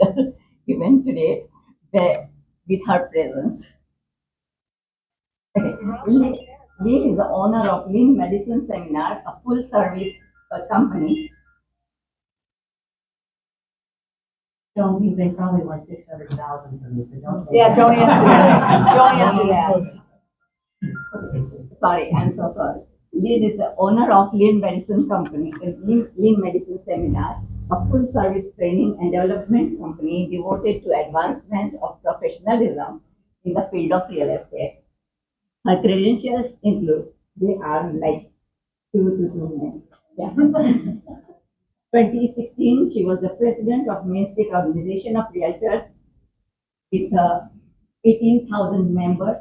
special event today with her presence. Okay. Lynn is the owner of Lynn Madison Seminar, a full-service company. Don't you think probably won 600,000 from this? Don't don't answer that. Don't answer that. Sorry, I'm so sorry. Lynn is the owner of Lynn Madison Company, Lynn Madison Seminar, a full-service training and development company devoted to advancement of professionalism in the field of real estate. Her credentials include, they are like two. Yeah. 2016, she was the president of Main State Organization of Realtors with 18,000 members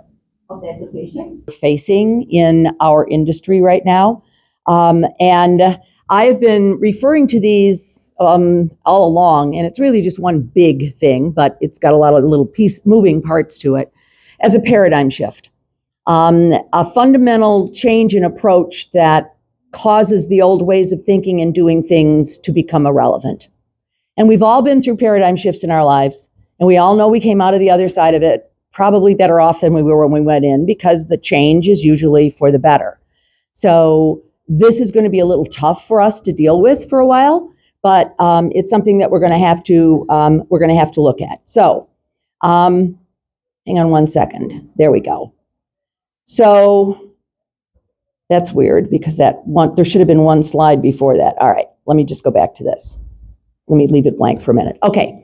of the association. Facing in our industry right now. And I have been referring to these all along, and it's really just one big thing, but it's got a lot of little moving parts to it, as a paradigm shift. A fundamental change in approach that causes the old ways of thinking and doing things to become irrelevant. And we've all been through paradigm shifts in our lives, and we all know we came out of the other side of it probably better off than we were when we went in, because the change is usually for the better. So this is going to be a little tough for us to deal with for a while, but it's something that we're going to have to look at. So hang on one second. There we go. So that's weird, because there should have been one slide before that. All right, let me just go back to this. Let me leave it blank for a minute. Okay.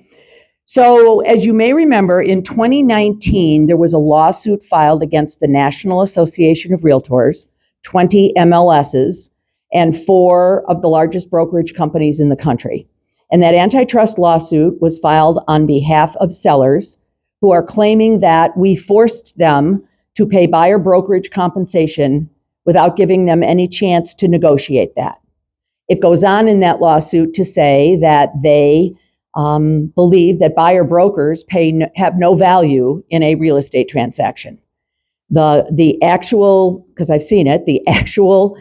So as you may remember, in 2019, there was a lawsuit filed against the National Association of Realtors, 20 MLSs, and 4 of the largest brokerage companies in the country. And that antitrust lawsuit was filed on behalf of sellers who are claiming that we forced them to pay buyer brokerage compensation without giving them any chance to negotiate that. It goes on in that lawsuit to say that they believe that buyer brokers have no value in a real estate transaction. The actual, because I've seen it, the actual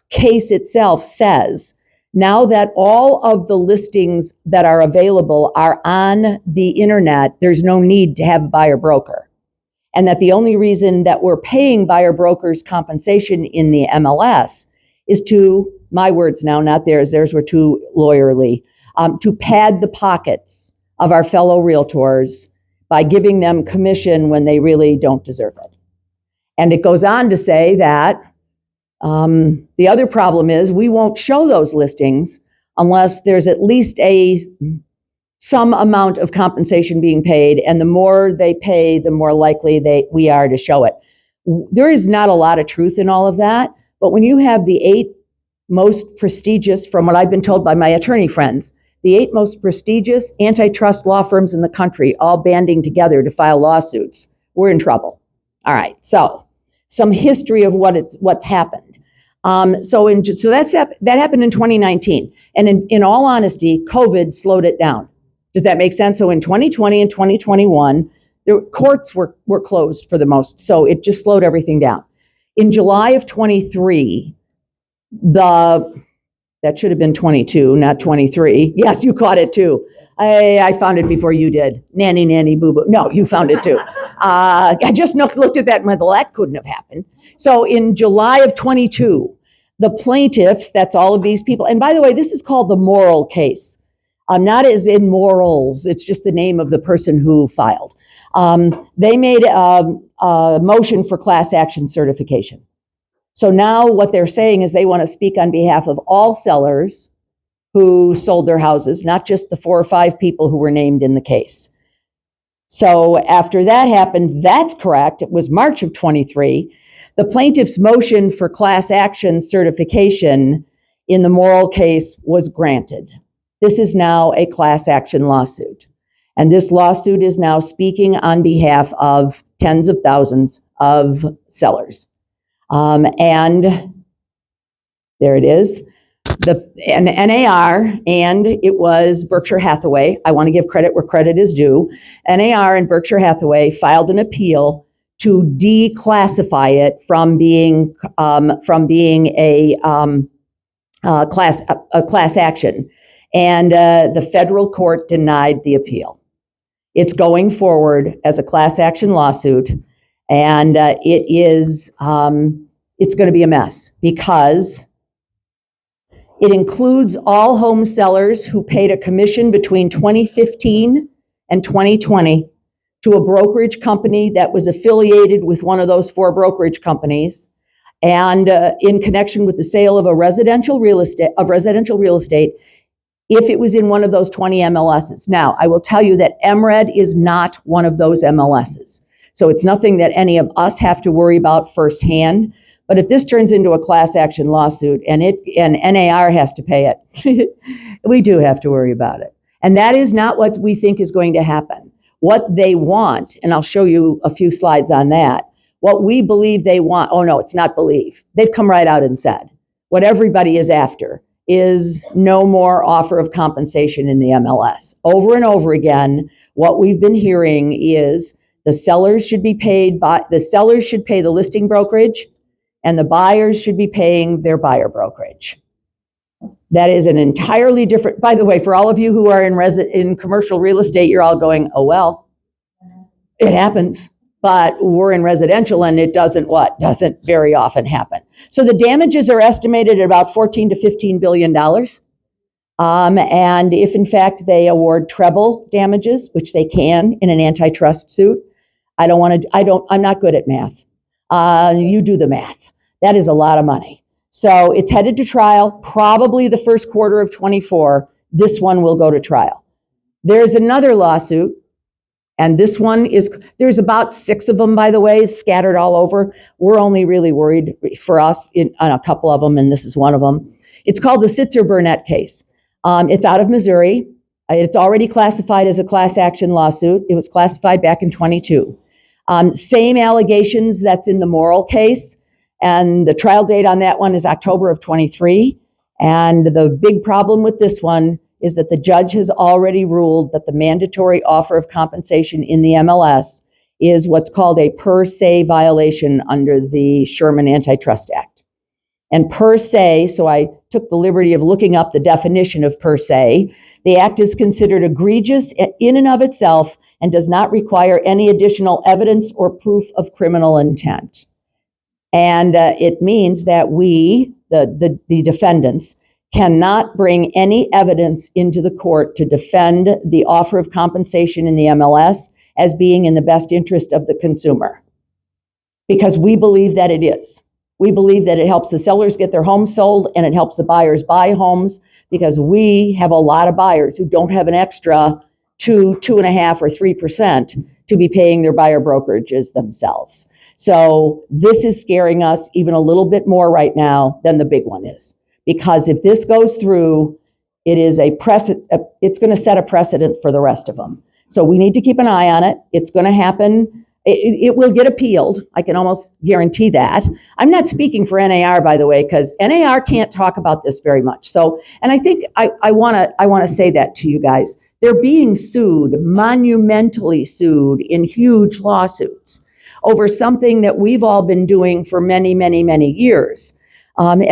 case itself says, now that all of the listings that are available are on the internet, there's no need to have a buyer broker. And that the only reason that we're paying buyer brokers compensation in the MLS is to, my words now, not theirs were too lawyerly, to pad the pockets of our fellow realtors by giving them commission when they really don't deserve it. And it goes on to say that the other problem is we won't show those listings unless there's at least some amount of compensation being paid, and the more they pay, the more likely we are to show it. There is not a lot of truth in all of that, but when you have the 8 most prestigious, from what I've been told by my attorney friends, the 8 most prestigious antitrust law firms in the country all banding together to file lawsuits, we're in trouble. All right, so some history of what's happened. So that happened in 2019, and in all honesty, COVID slowed it down. Does that make sense? So in 2020 and 2021, the courts were closed for the most, so it just slowed everything down. In July of 23, that should have been 22, not 23. Yes, you caught it too. I found it before you did. Nanny, boo-boo. No, you found it too. I just looked at that and went, well, that couldn't have happened. So in July of 22, the plaintiffs, that's all of these people, and by the way, this is called the moral case. Not as in morals, it's just the name of the person who filed. They made a motion for class action certification. So now what they're saying is they want to speak on behalf of all sellers who sold their houses, not just the 4 or 5 people who were named in the case. So after that happened, that's correct. It was March of 23. The plaintiff's motion for class action certification in the moral case was granted. This is now a class action lawsuit. And this lawsuit is now speaking on behalf of tens of thousands of sellers. And there it is, an NAR, and it was Berkshire Hathaway. I want to give credit where credit is due. NAR and Berkshire Hathaway filed an appeal to declassify it from being a class action. And the federal court denied the appeal. It's going forward as a class action lawsuit, and it's going to be a mess because it includes all home sellers who paid a commission between 2015 and 2020 to a brokerage company that was affiliated with one of those 4 brokerage companies, and in connection with the sale of residential real estate, if it was in one of those 20 MLSs. Now, I will tell you that MRED is not one of those MLSs. So it's nothing that any of us have to worry about firsthand. But if this turns into a class action lawsuit and NAR has to pay it, we do have to worry about it. And that is not what we think is going to happen. What they want, and I'll show you a few slides on that, what we believe they want, oh no, it's not believe. They've come right out and said, what everybody is after is no more offer of compensation in the MLS. Over and over again, what we've been hearing is the sellers should pay the listing brokerage, and the buyers should be paying their buyer brokerage. That is an entirely different, by the way, for all of you who are in commercial real estate, you're all going, oh, well, it happens. But we're in residential and it doesn't very often happen. So the damages are estimated at about $14 to $15 billion. And if in fact they award treble damages, which they can in an antitrust suit, I'm not good at math. You do the math. That is a lot of money. So it's headed to trial, probably the first quarter of 24. This one will go to trial. There's another lawsuit, and this one there's about 6 of them, by the way, scattered all over. We're only really worried for us on a couple of them, and this is one of them. It's called the Sitzer-Burnett case. It's out of Missouri. It's already classified as a class action lawsuit. It was classified back in 22. Same allegations that's in the Morrill case. And the trial date on that one is October of 23. And the big problem with this one is that the judge has already ruled that the mandatory offer of compensation in the MLS is what's called a per se violation under the Sherman Antitrust Act. And per se, so I took the liberty of looking up the definition of per se. The act is considered egregious in and of itself and does not require any additional evidence or proof of criminal intent. And it means that we, the defendants, cannot bring any evidence into the court to defend the offer of compensation in the MLS as being in the best interest of the consumer. Because we believe that it is. We believe that it helps the sellers get their homes sold and it helps the buyers buy homes, because we have a lot of buyers who don't have an extra 2.5% or 3% to be paying their buyer brokerages themselves. So this is scaring us even a little bit more right now than the big one is. Because if this goes through, it's going to set a precedent for the rest of them. So we need to keep an eye on it. It's going to happen. It will get appealed. I can almost guarantee that. I'm not speaking for NAR, by the way, because NAR can't talk about this very much. So, and I think I want to say that to you guys. They're being sued, monumentally sued in huge lawsuits over something that we've all been doing for many, many, many years. And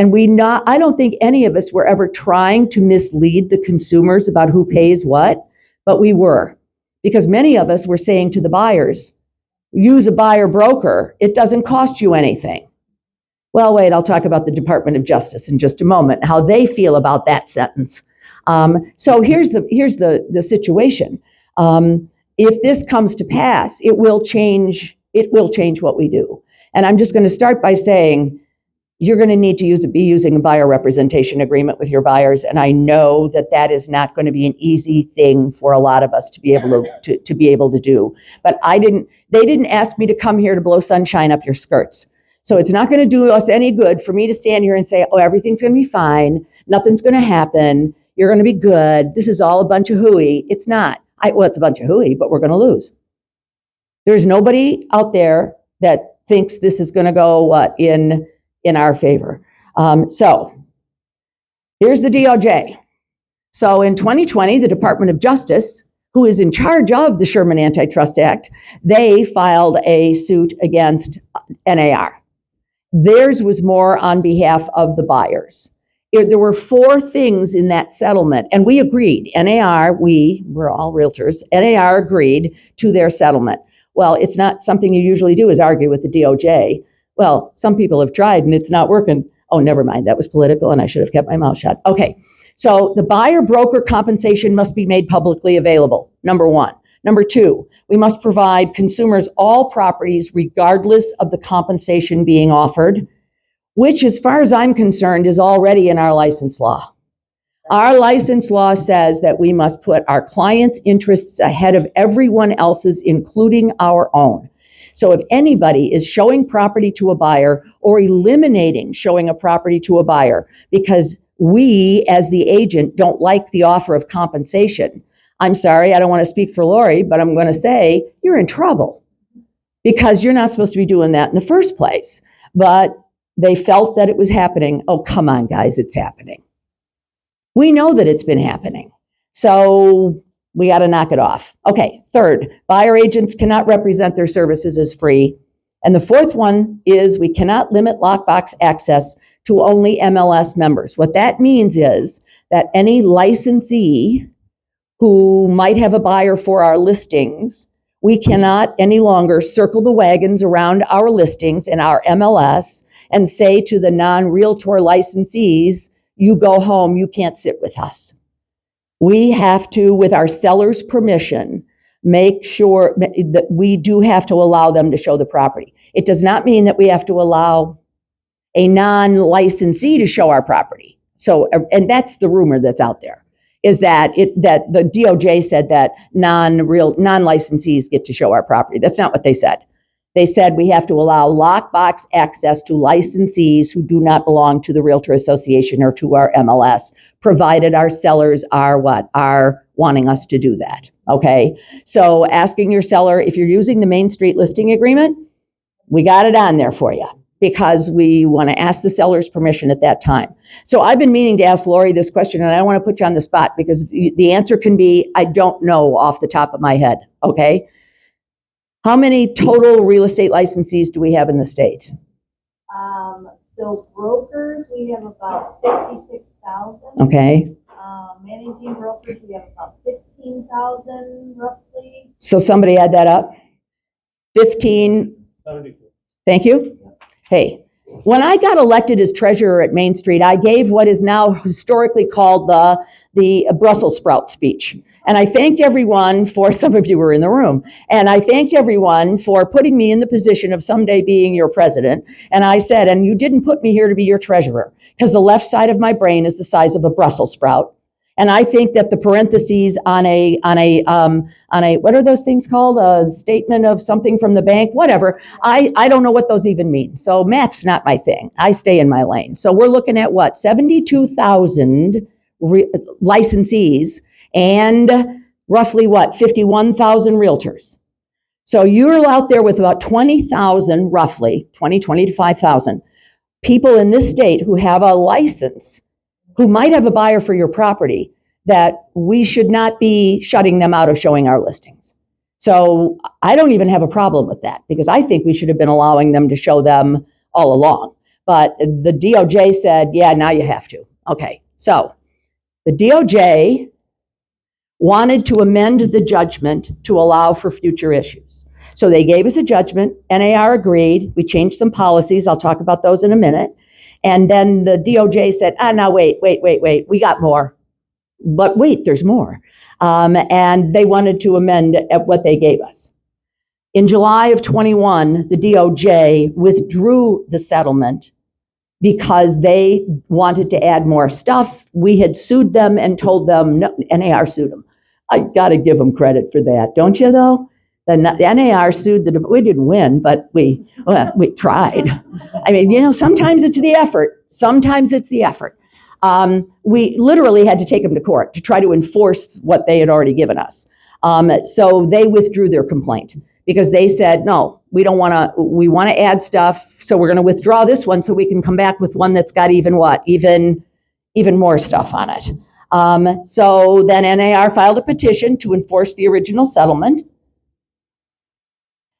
I don't think any of us were ever trying to mislead the consumers about who pays what, but we were. Because many of us were saying to the buyers, use a buyer broker, it doesn't cost you anything. Well, wait, I'll talk about the Department of Justice in just a moment, how they feel about that sentence. So here's the situation. If this comes to pass, it will change what we do. And I'm just going to start by saying, you're going to need to be using a buyer representation agreement with your buyers. And I know that is not going to be an easy thing for a lot of us to be able to do. But they didn't ask me to come here to blow sunshine up your skirts. So it's not going to do us any good for me to stand here and say, oh, everything's going to be fine. Nothing's going to happen. You're going to be good. This is all a bunch of hooey. It's not. It's a bunch of hooey, but we're going to lose. There's nobody out there that thinks this is going to go in our favor. So here's the DOJ. So in 2020, the Department of Justice, who is in charge of the Sherman Antitrust Act, they filed a suit against NAR. Theirs was more on behalf of the buyers. There were 4 things in that settlement, and we agreed. We're all realtors, NAR agreed to their settlement. Well, it's not something you usually do, is argue with the DOJ. Well, some people have tried and it's not working. Oh, never mind, that was political and I should have kept my mouth shut. Okay, so the buyer broker compensation must be made publicly available, number 1. Number 2, we must provide consumers all properties regardless of the compensation being offered, which, as far as I'm concerned, is already in our license law. Our license law says that we must put our clients' interests ahead of everyone else's, including our own. So if anybody is showing property to a buyer or eliminating showing a property to a buyer because we, as the agent, don't like the offer of compensation, I'm sorry, I don't want to speak for Lori, but I'm going to say you're in trouble because you're not supposed to be doing that in the first place. But they felt that it was happening. Oh, come on, guys, it's happening. We know that it's been happening. So we got to knock it off. Okay, 3rd, buyer agents cannot represent their services as free. And the 4th one is we cannot limit lockbox access to only MLS members. What that means is that any licensee who might have a buyer for our listings, we cannot any longer circle the wagons around our listings in our MLS and say to the non-realtor licensees, you go home, you can't sit with us. We have to, with our seller's permission, make sure that we do have to allow them to show the property. It does not mean that we have to allow a non-licensee to show our property. So, and that's the rumor that's out there, is that that the DOJ said that non-licensees get to show our property. That's not what they said. They said we have to allow lockbox access to licensees who do not belong to the Realtor Association or to our MLS, provided our sellers are wanting us to do that, okay? So asking your seller, if you're using the Main Street listing agreement, we got it on there for you because we want to ask the seller's permission at that time. So I've been meaning to ask Lori this question, and I don't want to put you on the spot because the answer can be, I don't know off the top of my head, okay? How many total real estate licensees do we have in the state? So brokers, we have about 56,000. Okay. Managing brokers, we have about 15,000 roughly. So somebody add that up. 15. 72. Thank you. Hey, when I got elected as treasurer at Main Street, I gave what is now historically called the Brussels sprout speech. And I thanked everyone for, some of you were in the room, and I thanked everyone for putting me in the position of someday being your president. And I said, and you didn't put me here to be your treasurer, because the left side of my brain is the size of a Brussels sprout. And I think that the parentheses on a what are those things called? A statement of something from the bank, whatever. I don't know what those even mean. So math's not my thing. I stay in my lane. So we're looking at what? 72,000 licensees and roughly what? 51,000 realtors. So you're out there with about 20,000, roughly 25,000 people in this state who have a license, who might have a buyer for your property, that we should not be shutting them out of showing our listings. So I don't even have a problem with that because I think we should have been allowing them to show them all along. But the DOJ said, yeah, now you have to. Okay, so the DOJ wanted to amend the judgment to allow for future issues. So they gave us a judgment, NAR agreed, we changed some policies, I'll talk about those in a minute. And then the DOJ said, now wait, we got more. But wait, there's more. And they wanted to amend at what they gave us. In July of 21, the DOJ withdrew the settlement because they wanted to add more stuff. We had sued them and told them, no, NAR sued them. I got to give them credit for that, don't you though? The NAR sued we didn't win, but we tried. I mean, sometimes it's the effort. Sometimes it's the effort. We literally had to take them to court to try to enforce what they had already given us. So they withdrew their complaint because they said, no, we want to add stuff. So we're going to withdraw this one so we can come back with one that's got even more stuff on it. So then NAR filed a petition to enforce the original settlement.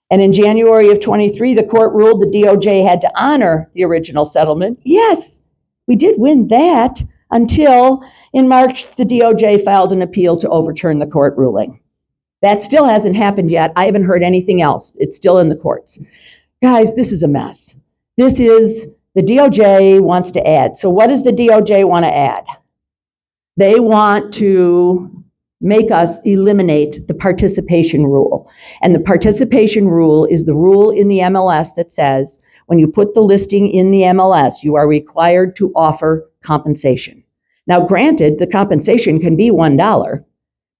And in January of 23, the court ruled the DOJ had to honor the original settlement. Yes, We did win that until in March, the DOJ filed an appeal to overturn the court ruling. That still hasn't happened yet. I haven't heard anything else. It's still in the courts. Guys, this is a mess. This is, the DOJ wants to add. So what does the DOJ want to add? They want to make us eliminate the participation rule. And the participation rule is the rule in the MLS that says when you put the listing in the MLS, you are required to offer compensation. Now, granted, the compensation can be $1,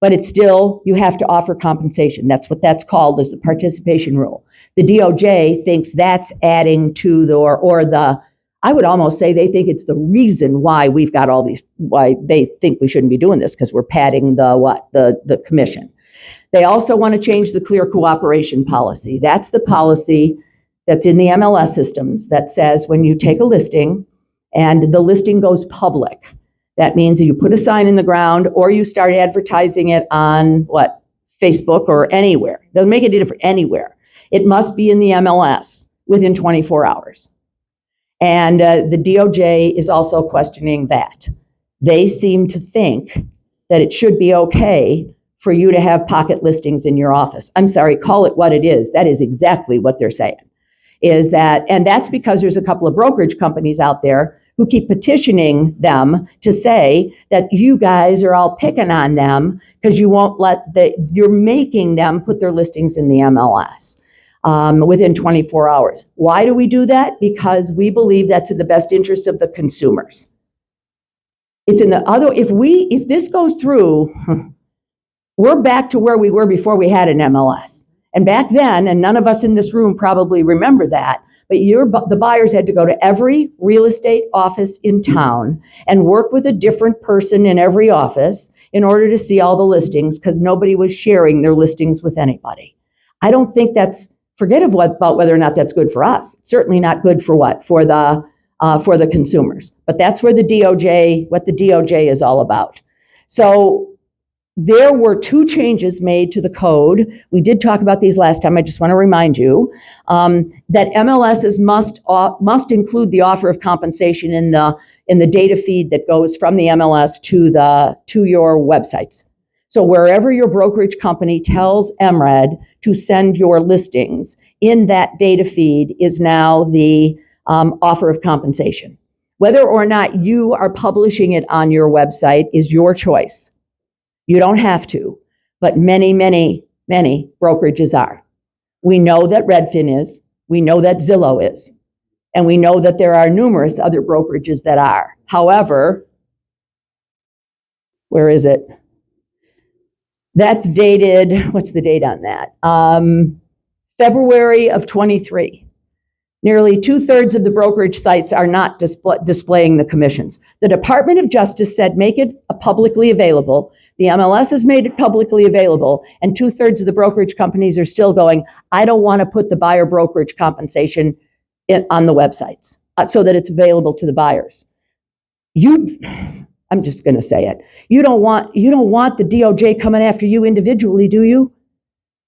but it's still, you have to offer compensation. That's what that's called, is the participation rule. The DOJ thinks that's adding to I would almost say they think it's the reason why we've got all these, why they think we shouldn't be doing this, because we're padding the commission. They also want to change the clear cooperation policy. That's the policy that's in the MLS systems that says when you take a listing and the listing goes public, that means you put a sign in the ground or you start advertising it on Facebook or anywhere. Doesn't make any difference, anywhere. It must be in the MLS within 24 hours. And the DOJ is also questioning that. They seem to think that it should be okay for you to have pocket listings in your office. I'm sorry, call it what it is. That is exactly what they're saying. Is that, and that's because there's a couple of brokerage companies out there who keep petitioning them to say that you guys are all picking on them because you won't you're making them put their listings in the MLS. Within 24 hours. Why do we do that? Because we believe that's in the best interest of the consumers. It's in the other, if this goes through, we're back to where we were before we had an MLS. And back then, and none of us in this room probably remember that, but the buyers had to go to every real estate office in town and work with a different person in every office in order to see all the listings because nobody was sharing their listings with anybody. I don't think forget about whether or not that's good for us. It's certainly not good for for the consumers. But that's where what the DOJ is all about. So there were two changes made to the code. We did talk about these last time. I just want to remind you that MLSs must include the offer of compensation in the data feed that goes from the MLS to your websites. So wherever your brokerage company tells MRED to send your listings, in that data feed is now the offer of compensation. Whether or not you are publishing it on your website is your choice. You don't have to, but many, many, many brokerages are. We know that Redfin is, we know that Zillow is, and we know that there are numerous other brokerages that are. However, where is it? That's dated, what's the date on that? February of 23. Nearly 2/3 of the brokerage sites are not displaying the commissions. The Department of Justice said make it publicly available. The MLS has made it publicly available, and 2/3 of the brokerage companies are still going, I don't want to put the buyer brokerage compensation on the websites so that it's available to the buyers. I'm just going to say it. You don't want the DOJ coming after you individually, do you?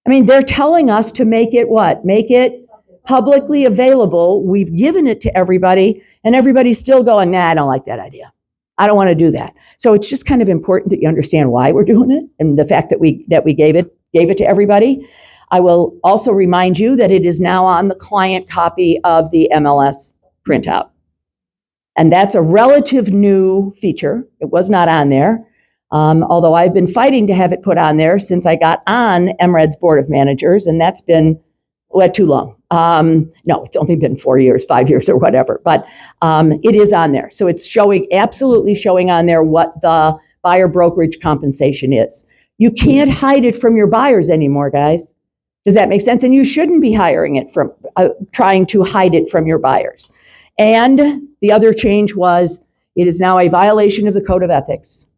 I mean, they're telling us to make it what? Make it publicly available. We've given it to everybody, and everybody's still going, nah, I don't like that idea. I don't want to do that. So it's just kind of important that you understand why we're doing it and the fact that we gave it to everybody. I will also remind you that it is now on the client copy of the MLS printout. And that's a relative new feature. It was not on there, although I've been fighting to have it put on there since I got on MRED's Board of Managers, and that's been too long. No, it's only been 4 years, 5 years, or whatever, but it is on there. So it's absolutely showing on there what the buyer brokerage compensation is. You can't hide it from your buyers anymore, guys. Does that make sense? And you shouldn't be trying to hide it from your buyers. And the other change was it is now a violation of the Code of Ethics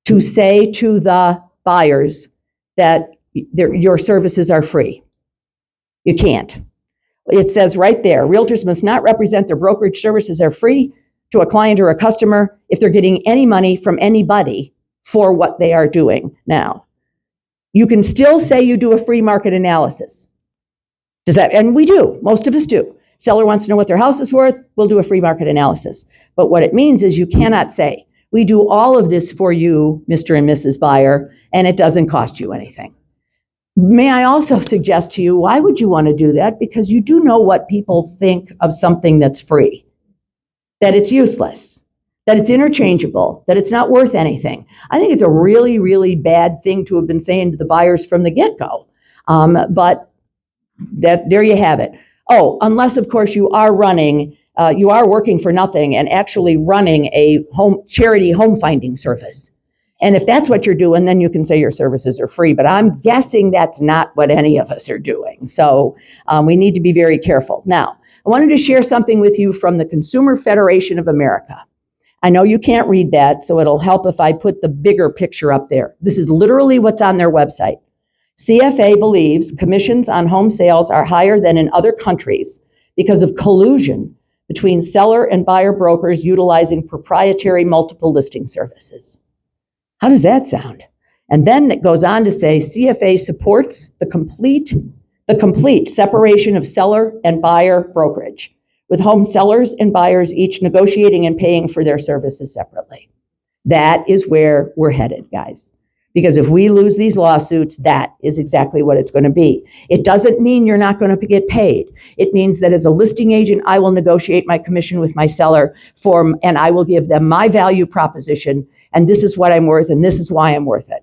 to say to the buyers that your services are free. You can't. It says right there, realtors must not represent their brokerage services are free to a client or a customer if they're getting any money from anybody for what they are doing now. You can still say you do a free market analysis. And we do, most of us do. Seller wants to know what their house is worth, we'll do a free market analysis. But what it means is you cannot say, we do all of this for you, Mr. and Mrs. Buyer, and it doesn't cost you anything. May I also suggest to you, why would you want to do that? Because you do know what people think of something that's free, that it's useless, that it's interchangeable, that it's not worth anything. I think it's a really, really bad thing to have been saying to the buyers from the get-go. But there you have it. Oh, unless, of course, you are working for nothing and actually running a charity home finding service. And if that's what you're doing, then you can say your services are free. But I'm guessing that's not what any of us are doing. So we need to be very careful. Now, I wanted to share something with you from the Consumer Federation of America. I know you can't read that, so it'll help if I put the bigger picture up there. This is literally what's on their website. CFA believes commissions on home sales are higher than in other countries because of collusion between seller and buyer brokers utilizing proprietary multiple listing services. How does that sound? And then it goes on to say CFA supports the complete separation of seller and buyer brokerage, with home sellers and buyers each negotiating and paying for their services separately. That is where we're headed, guys. Because if we lose these lawsuits, that is exactly what it's going to be. It doesn't mean you're not going to get paid. It means that as a listing agent, I will negotiate my commission with my seller and I will give them my value proposition, and this is what I'm worth, and this is why I'm worth it.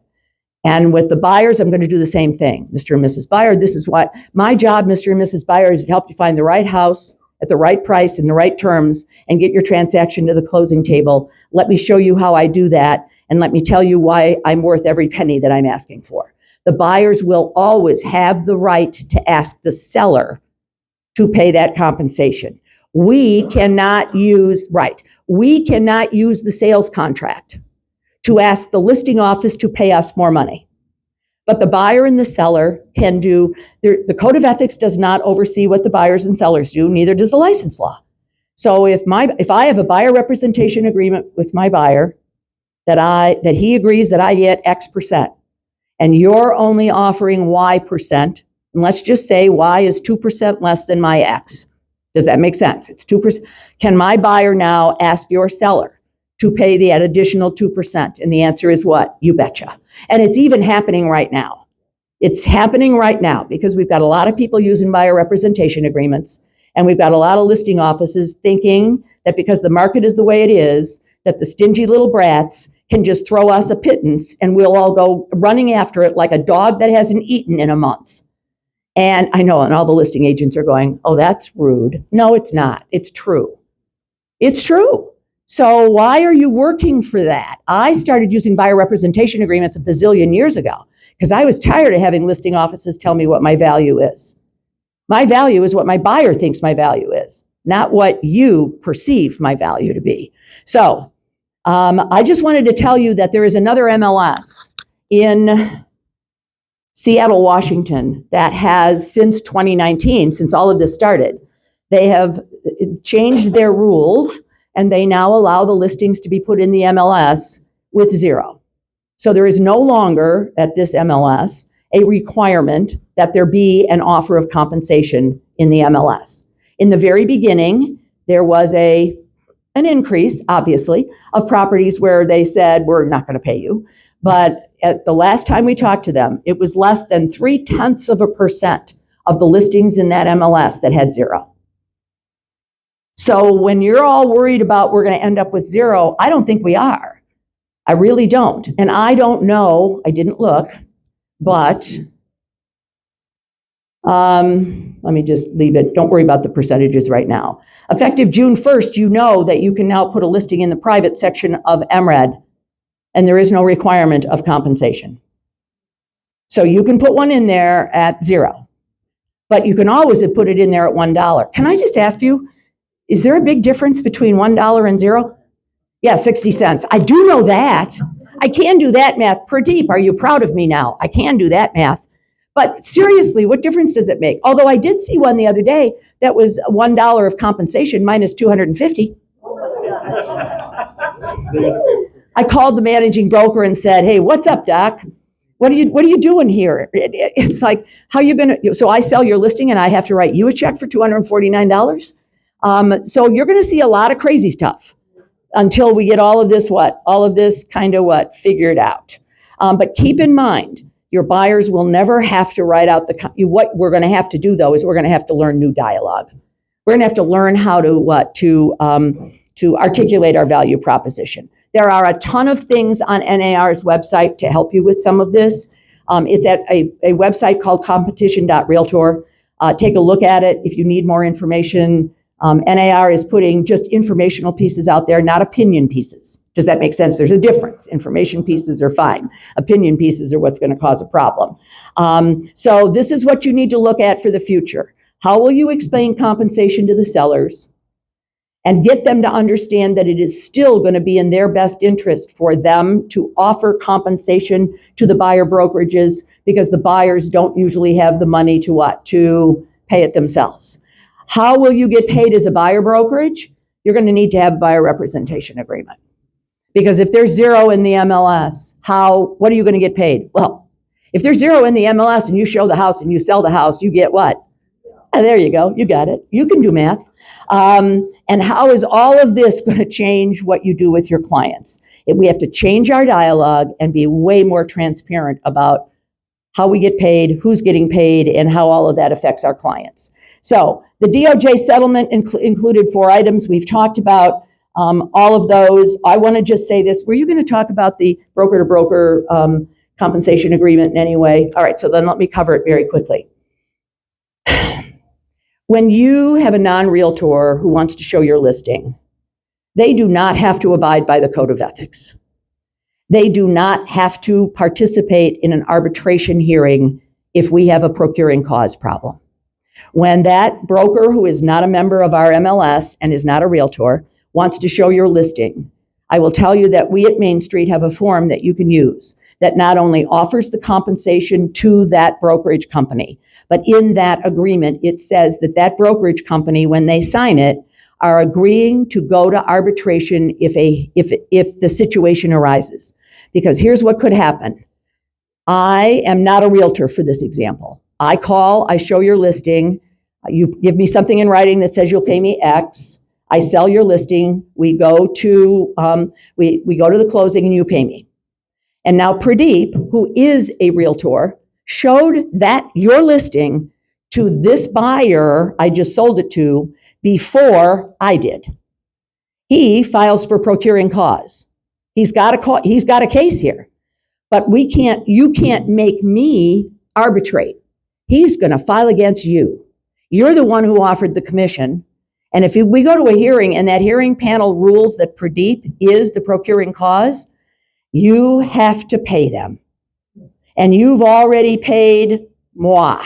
And with the buyers, I'm going to do the same thing. Mr. and Mrs. Buyer, this is what my job, Mr. and Mrs. Buyer, is to help you find the right house at the right price, in the right terms, and get your transaction to the closing table. Let me show you how I do that. And let me tell you why I'm worth every penny that I'm asking for. The buyers will always have the right to ask the seller to pay that compensation. We cannot use the sales contract to ask the listing office to pay us more money. But the buyer and the seller can do, the Code of Ethics does not oversee what the buyers and sellers do, neither does the license law. So if I have a buyer representation agreement with my buyer, that he agrees that I get X percent, and you're only offering Y percent, and let's just say Y is 2% less than my X. Does that make sense? It's 2%. Can my buyer now ask your seller to pay that additional 2%? And the answer is what? You betcha. And it's even happening right now. It's happening right now because we've got a lot of people using buyer representation agreements, and we've got a lot of listing offices thinking that because the market is the way it is, that the stingy little brats can just throw us a pittance and we'll all go running after it like a dog that hasn't eaten in a month. And I know, and all the listing agents are going, oh, that's rude. No, it's not. It's true. It's true. So why are you working for that? I started using buyer representation agreements a bazillion years ago because I was tired of having listing offices tell me what my value is. My value is what my buyer thinks my value is, not what you perceive my value to be. So I just wanted to tell you that there is another MLS in Seattle, Washington, that has since 2019, since all of this started, they have changed their rules and they now allow the listings to be put in the MLS with zero. So there is no longer at this MLS a requirement that there be an offer of compensation in the MLS. In the very beginning, there was an increase, obviously, of properties where they said, we're not going to pay you. But at the last time we talked to them, it was less than 0.3% of the listings in that MLS that had zero. So when you're all worried about we're going to end up with zero, I don't think we are. I really don't. And I don't know, I didn't look, but let me just leave it. Don't worry about the percentages right now. Effective June 1st, you know that you can now put a listing in the private section of MRED, and there is no requirement of compensation. So you can put one in there at zero, but you can always put it in there at $1. Can I just ask you, is there a big difference between $1 and zero? Yeah, 60 cents. I do know that. I can do that math. Pradeep, are you proud of me now? I can do that math. But seriously, what difference does it make? Although I did see one the other day that was $1 of compensation minus 250. I called the managing broker and said, hey, what's up, Doc? What are you doing here? It's like, how you going to, so I sell your listing and I have to write you a check for $249? So you're going to see a lot of crazy stuff. until we get all of this kind of figured out. But keep in mind, your buyers will never have to write out what we're going to have to do, though, is we're going to have to learn new dialogue. We're going to have to learn how to articulate our value proposition. There are a ton of things on NAR's website to help you with some of this. It's at a website called competition.realtor. Take a look at it if you need more information. NAR is putting just informational pieces out there, not opinion pieces. Does that make sense? There's a difference. Information pieces are fine. Opinion pieces are what's going to cause a problem. So this is what you need to look at for the future. How will you explain compensation to the sellers and get them to understand that it is still going to be in their best interest for them to offer compensation to the buyer brokerages, because the buyers don't usually have the money to pay it themselves. How will you get paid as a buyer brokerage? You're going to need to have a buyer representation agreement. Because if there's zero in the MLS, what are you going to get paid? Well, if there's zero in the MLS and you show the house and you sell the house, you get what? There you go. You got it. You can do math. And how is all of this going to change what you do with your clients? We have to change our dialogue and be way more transparent about how we get paid, who's getting paid, and how all of that affects our clients. So the DOJ settlement included 4 items. We've talked about all of those. I want to just say this. Were you going to talk about the broker-to-broker compensation agreement in any way? All right, so then let me cover it very quickly. When you have a non-realtor who wants to show your listing, they do not have to abide by the code of ethics. They do not have to participate in an arbitration hearing if we have a procuring cause problem. When that broker, who is not a member of our MLS and is not a realtor, wants to show your listing, I will tell you that we at Main Street have a form that you can use that not only offers the compensation to that brokerage company, but in that agreement, it says that that brokerage company, when they sign it, are agreeing to go to arbitration if the situation arises. Because here's what could happen. I am not a realtor for this example. I call, I show your listing, you give me something in writing that says you'll pay me X, I sell your listing, we go to the closing and you pay me. And now Pradeep, who is a realtor, showed that your listing to this buyer I just sold it to before I did. He files for procuring cause. He's got a case here. But you can't make me arbitrate. He's going to file against you. You're the one who offered the commission. And if we go to a hearing and that hearing panel rules that Pradeep is the procuring cause, you have to pay them. And you've already paid moi.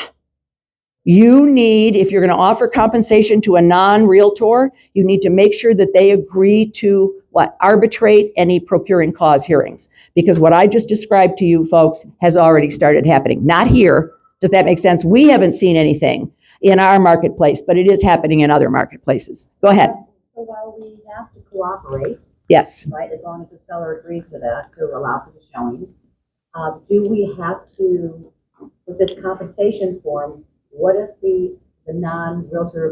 You need, if you're going to offer compensation to a non-realtor, you need to make sure that they agree to arbitrate any procuring cause hearings. Because what I just described to you folks has already started happening. Not here. Does that make sense? We haven't seen anything in our marketplace, but it is happening in other marketplaces. Go ahead. So while we have to cooperate, Yes. right, as long as the seller agrees to that, to allow for the showings, do we have to, with this compensation form, what if the non-realtor